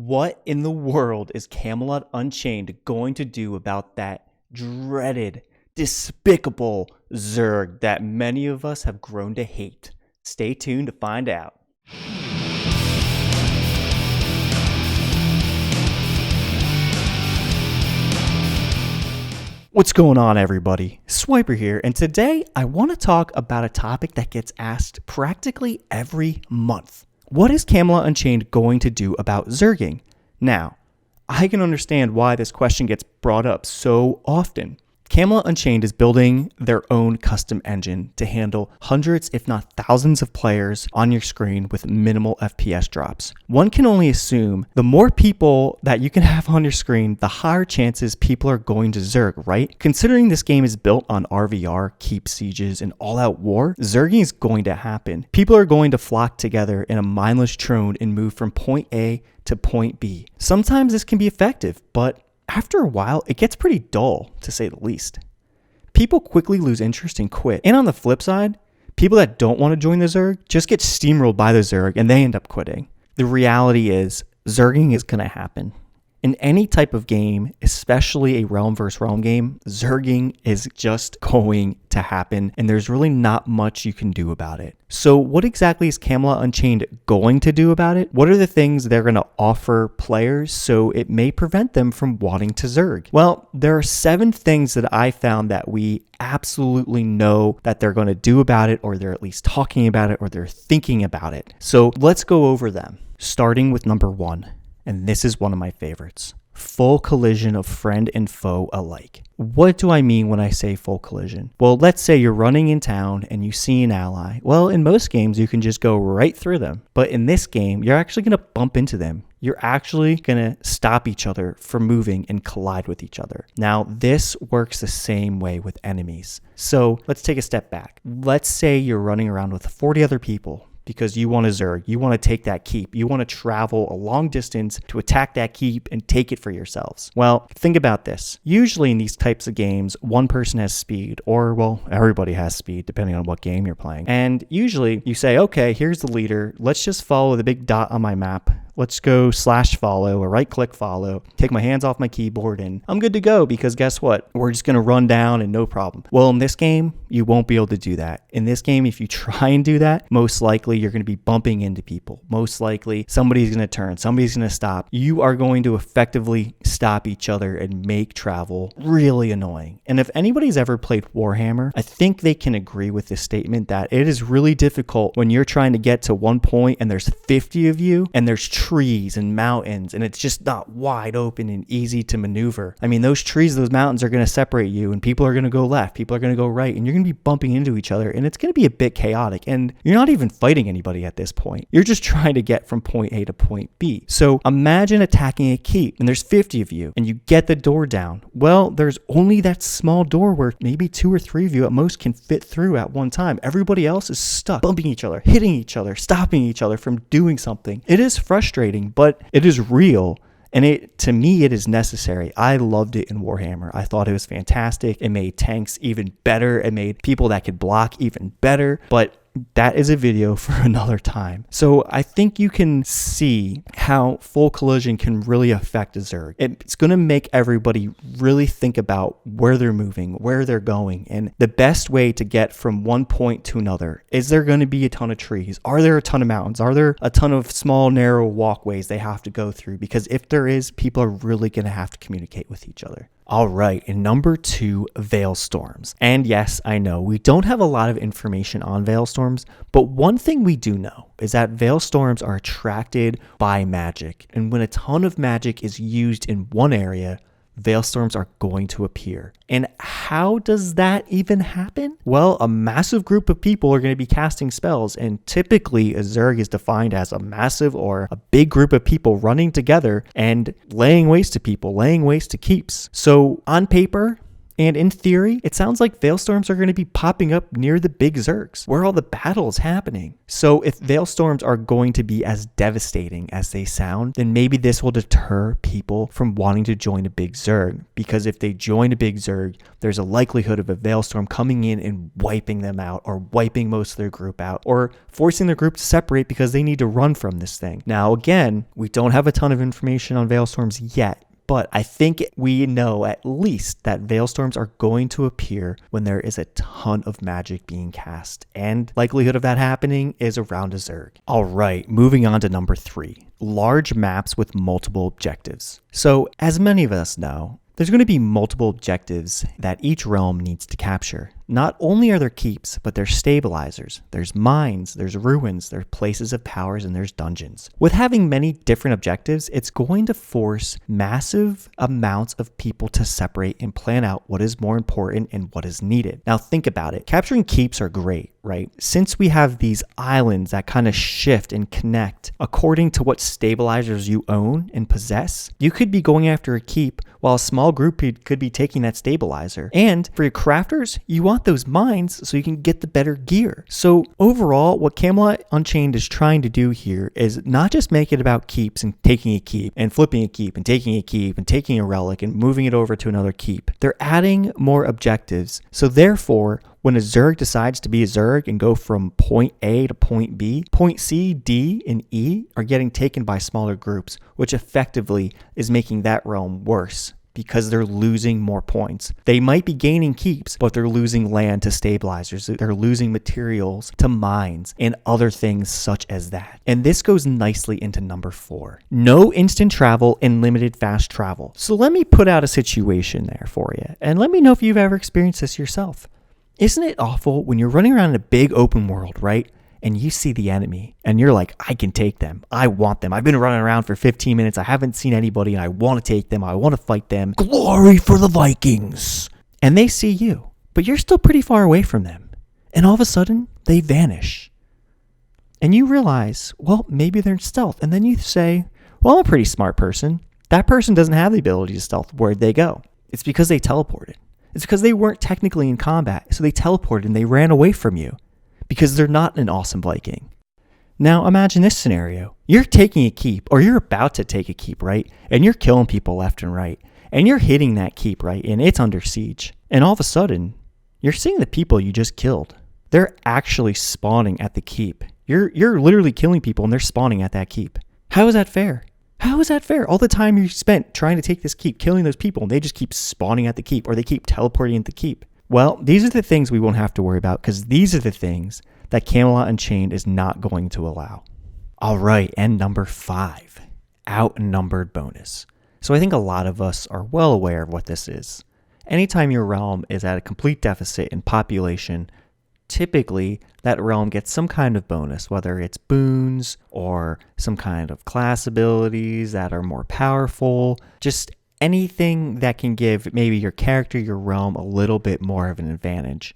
What in the world is Camelot Unchained going to do about that dreaded, despicable Zerg that many of us have grown to hate? Stay tuned to find out. What's going on, everybody? Swiper here, and today I want to talk about a topic that gets asked practically every month. What is Camelot Unchained going to do about Zerging? Now, I can understand why this question gets brought up so often. Camelot Unchained is building their own custom engine to handle hundreds, if not thousands, of players on your screen with minimal FPS drops. One can only assume the more people that you can have on your screen, the higher chances people are going to Zerg, right? Considering this game is built on RVR, keep sieges, and all-out war, Zerging is going to happen. People are going to flock together in a mindless drone and move from point A to point B. Sometimes this can be effective, but after a while, it gets pretty dull, to say the least. People quickly lose interest and quit. And on the flip side, people that don't want to join the Zerg just get steamrolled by the Zerg and they end up quitting. The reality is, Zerging is going to happen. In any type of game, especially a realm versus realm game, Zerging is just going to happen, and there's really not much you can do about it. So what exactly is Camelot Unchained going to do about it? What are the things they're going to offer players so it may prevent them from wanting to Zerg? Well, there are 7 things that I found that we absolutely know that they're going to do about it, or they're at least talking about it, or they're thinking about it. So let's go over them, starting with number 1. And this is one of my favorites. Full collision of friend and foe alike. What do I mean when I say full collision? Well, let's say you're running in town and you see an ally. Well, in most games, you can just go right through them. But in this game, you're actually going to bump into them. You're actually going to stop each other from moving and collide with each other. Now, this works the same way with enemies. So let's take a step back. Let's say you're running around with 40 other people, because you want to Zerg, you want to take that keep, you want to travel a long distance to attack that keep and take it for yourselves. Well, think about this. Usually in these types of games, one person has speed, or well, everybody has speed depending on what game you're playing. And usually you say, okay, here's the leader. Let's just follow the big dot on my map. Let's go /follow or right click follow, take my hands off my keyboard, and I'm good to go because guess what? We're just going to run down and no problem. Well, in this game, you won't be able to do that. In this game, if you try and do that, most likely you're going to be bumping into people. Most likely somebody's going to turn, somebody's going to stop. You are going to effectively stop each other and make travel really annoying. And if anybody's ever played Warhammer, I think they can agree with this statement that it is really difficult when you're trying to get to one point and there's 50 of you and there's trees and mountains and it's just not wide open and easy to maneuver. I mean, those trees, those mountains are going to separate you and people are going to go left, people are going to go right, and you're going to be bumping into each other and it's going to be a bit chaotic, and you're not even fighting anybody at this point. You're just trying to get from point A to point B. So imagine attacking a keep and there's 50 of you and you get the door down. Well, there's only that small door where maybe 2 or 3 of you at most can fit through at one time. Everybody else is stuck, bumping each other, hitting each other, stopping each other from doing something. It is frustrating, but it is real. And to me, it is necessary. I loved it in Warhammer. I thought it was fantastic. It made tanks even better. It made people that could block even better. But that is a video for another time. So I think you can see how full collision can really affect a Zerg. It's going to make everybody really think about where they're moving, where they're going, and the best way to get from one point to another. Is there going to be a ton of trees? Are there a ton of mountains? Are there a ton of small, narrow walkways they have to go through? Because if there is, people are really going to have to communicate with each other. All right, and number 2, Veilstorms. And yes, I know we don't have a lot of information on Veilstorms, but one thing we do know is that Veilstorms are attracted by magic. And when a ton of magic is used in one area, Veilstorms are going to appear. And how does that even happen? Well, a massive group of people are going to be casting spells, and typically a Zerg is defined as a massive or a big group of people running together and laying waste to people, laying waste to keeps. So on paper, And in theory, it sounds like Veilstorms are going to be popping up near the big Zergs, where all the battle is happening. So if Veilstorms are going to be as devastating as they sound, then maybe this will deter people from wanting to join a big Zerg. Because if they join a big Zerg, there's a likelihood of a Veilstorm coming in and wiping them out, or wiping most of their group out, or forcing their group to separate because they need to run from this thing. Now again, we don't have a ton of information on Veilstorms yet, but I think we know at least that Veilstorms are going to appear when there is a ton of magic being cast, and likelihood of that happening is around a Zerg. All right, moving on to number 3, large maps with multiple objectives. So as many of us know, there's going to be multiple objectives that each realm needs to capture. Not only are there keeps, but there's stabilizers, there's mines, there's ruins, there's places of powers, and there's dungeons. With having many different objectives, it's going to force massive amounts of people to separate and plan out what is more important and what is needed. Now think about it. Capturing keeps are great, right? Since we have these islands that kind of shift and connect according to what stabilizers you own and possess, you could be going after a keep while a small group could be taking that stabilizer. And for your crafters, you want those mines so you can get the better gear. So overall, what Camelot Unchained is trying to do here is not just make it about keeps and taking a keep and flipping a keep and taking a keep and taking a relic and moving it over to another keep. They're adding more objectives. So therefore, when a Zerg decides to be a Zerg and go from point A to point B, point C, D, and E are getting taken by smaller groups, which effectively is making that realm worse, because they're losing more points. They might be gaining keeps, but they're losing land to stabilizers. They're losing materials to mines and other things such as that. And this goes nicely into number 4. No instant travel and limited fast travel. So let me put out a situation there for you, and let me know if you've ever experienced this yourself. Isn't it awful when you're running around in a big open world, right? And you see the enemy and you're like, I can take them. I want them. I've been running around for 15 minutes. I haven't seen anybody and I want to take them. I want to fight them. Glory for the Vikings. And they see you, but you're still pretty far away from them. And all of a sudden they vanish. And you realize, well, maybe they're in stealth. And then you say, well, I'm a pretty smart person. That person doesn't have the ability to stealth. Where'd they go? It's because they teleported. It's because they weren't technically in combat. So they teleported and they ran away from you, because they're not an awesome Viking. Now imagine this scenario. You're taking a keep, or you're about to take a keep, right? And you're killing people left and right. And you're hitting that keep, right? And it's under siege. And all of a sudden, you're seeing the people you just killed. They're actually spawning at the keep. You're literally killing people and they're spawning at that keep. How is that fair? How is that fair? All the time you spent trying to take this keep, killing those people, and they just keep spawning at the keep, or they keep teleporting at the keep. Well, these are the things we won't have to worry about, because these are the things that Camelot Unchained is not going to allow. All right, and number 5, outnumbered bonus. So I think a lot of us are well aware of what this is. Anytime your realm is at a complete deficit in population, typically that realm gets some kind of bonus, whether it's boons or some kind of class abilities that are more powerful, just anything that can give maybe your character, your realm, a little bit more of an advantage.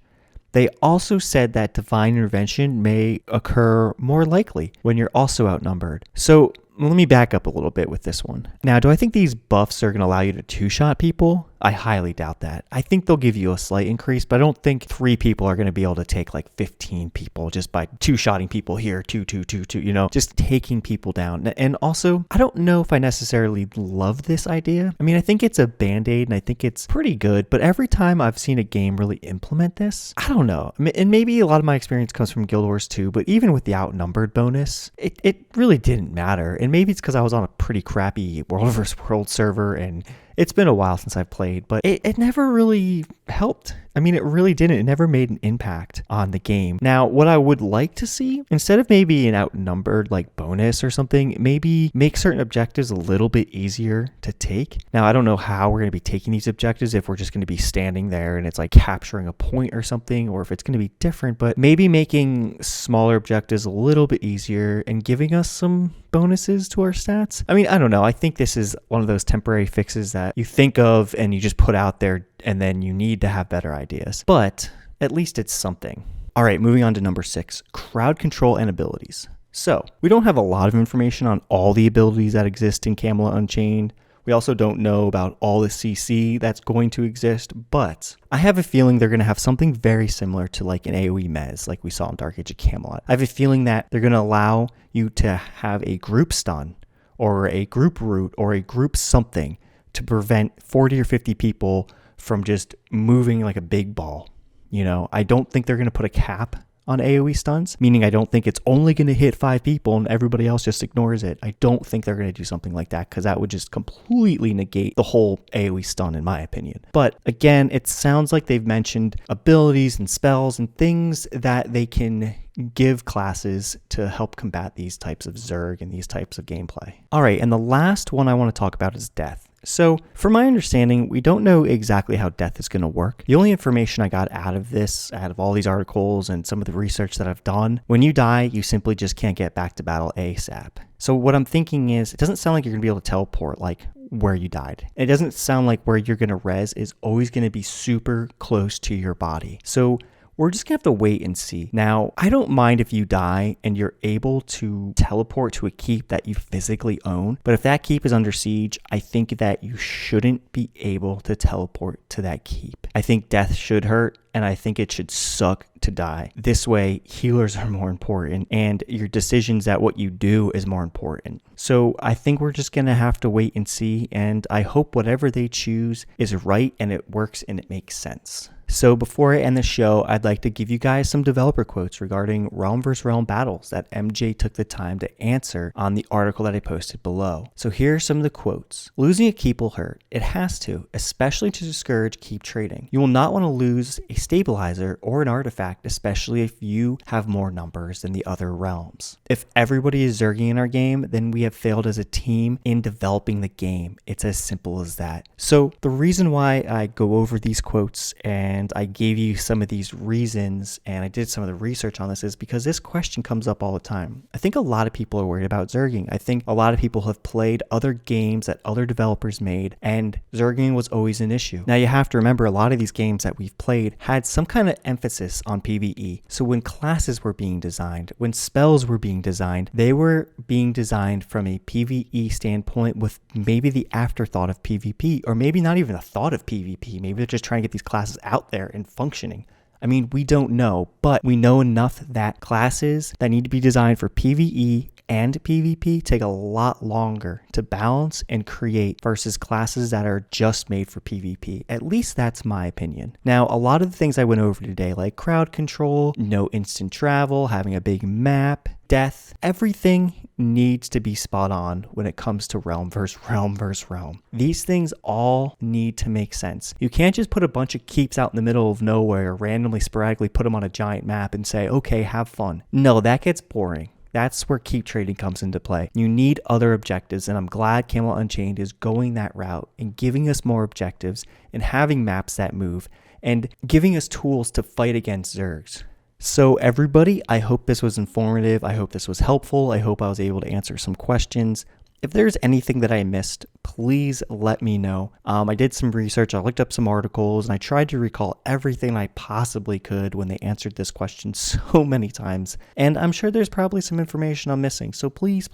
They also said that divine intervention may occur more likely when you're also outnumbered. So let me back up a little bit with this one. Now, do I think these buffs are going to allow you to two-shot people? I highly doubt that. I think they'll give you a slight increase, but I don't think 3 people are going to be able to take like 15 people just by two-shotting people here, two, just taking people down. And also, I don't know if I necessarily love this idea. I mean, I think it's a band-aid and I think it's pretty good, but every time I've seen a game really implement this, I don't know. And maybe a lot of my experience comes from Guild Wars 2, but even with the outnumbered bonus, it really didn't matter. And maybe it's because I was on a pretty crappy World vs. World server and it's been a while since I've played, but it never really helped. I mean, it really didn't. It never made an impact on the game. Now, what I would like to see, instead of maybe an outnumbered like bonus or something, maybe make certain objectives a little bit easier to take. Now, I don't know how we're going to be taking these objectives, if we're just going to be standing there and it's like capturing a point or something, or if it's going to be different, but maybe making smaller objectives a little bit easier and giving us some bonuses to our stats. I mean, I don't know. I think this is one of those temporary fixes that you think of and you just put out there, and then you need to have better ideas. But at least it's something. All right, moving on to number 6, crowd control and abilities. So we don't have a lot of information on all the abilities that exist in Camelot Unchained. We also don't know about all the CC that's going to exist, but I have a feeling they're going to have something very similar to like an AoE Mez like we saw in Dark Age of Camelot. I have a feeling that they're going to allow you to have a group stun or a group root or a group something to prevent 40 or 50 people from just moving like a big ball. You know, I don't think they're going to put a cap on AoE stuns, meaning I don't think it's only going to hit 5 people and everybody else just ignores it. I don't think they're going to do something like that because that would just completely negate the whole AoE stun in my opinion. But again, it sounds like they've mentioned abilities and spells and things that they can give classes to help combat these types of Zerg and these types of gameplay. All right, and the last one I want to talk about is death. So, from my understanding, we don't know exactly how death is going to work. The only information I got out of all these articles and some of the research that I've done, when you die, you simply just can't get back to battle ASAP. So what I'm thinking is, it doesn't sound like you're going to be able to teleport like where you died. It doesn't sound like where you're going to res is always going to be super close to your body. So we're just gonna have to wait and see. Now, I don't mind if you die and you're able to teleport to a keep that you physically own, but if that keep is under siege, I think that you shouldn't be able to teleport to that keep. I think death should hurt, and I think it should suck to die. This way, healers are more important, and your decisions at what you do is more important. So I think we're just gonna have to wait and see, and I hope whatever they choose is right and it works and it makes sense. So before I end the show, I'd like to give you guys some developer quotes regarding realm versus realm battles that MJ took the time to answer on the article that I posted below. So here are some of the quotes. Losing a keep will hurt. It has to, especially to discourage keep trading. You will not want to lose a stabilizer or an artifact, especially if you have more numbers than the other realms. If everybody is Zerging in our game, then we have failed as a team in developing the game. It's as simple as that. So the reason why I go over these quotes and I gave you some of these reasons and I did some of the research on this is because this question comes up all the time. I think a lot of people are worried about Zerging. I think a lot of people have played other games that other developers made and Zerging was always an issue. Now you have to remember a lot of these games that we've played had some kind of emphasis on PvE. So when classes were being designed, when spells were being designed, they were being designed from a PvE standpoint with maybe the afterthought of PvP, or maybe not even a thought of PvP. Maybe they're just trying to get these classes out there and functioning. I mean, we don't know, but we know enough that classes that need to be designed for PvE and PvP take a lot longer to balance and create versus classes that are just made for PvP. At least that's my opinion. Now, a lot of the things I went over today, like crowd control, no instant travel, having a big map, death, everything needs to be spot on when it comes to realm versus realm versus realm. These things all need to make sense. You can't just put a bunch of keeps out in the middle of nowhere, randomly, sporadically put them on a giant map and say, okay, have fun. No, that gets boring. That's where keep trading comes into play. You need other objectives, and I'm glad Camelot Unchained is going that route and giving us more objectives and having maps that move and giving us tools to fight against Zergs. So everybody, I hope this was informative. I hope this was helpful. I hope I was able to answer some questions. If there's anything that I missed, please let me know. I did some research, I looked up some articles, and I tried to recall everything I possibly could when they answered this question so many times. And I'm sure there's probably some information I'm missing, so please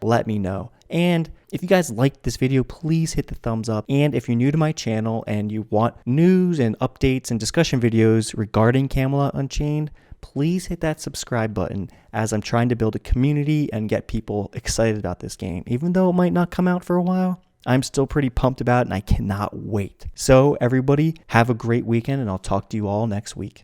let me know. And if you guys liked this video, please hit the thumbs up. And if you're new to my channel and you want news and updates and discussion videos regarding Camelot Unchained, please hit that subscribe button as I'm trying to build a community and get people excited about this game. Even though it might not come out for a while, I'm still pretty pumped about it and I cannot wait. So everybody, have a great weekend and I'll talk to you all next week.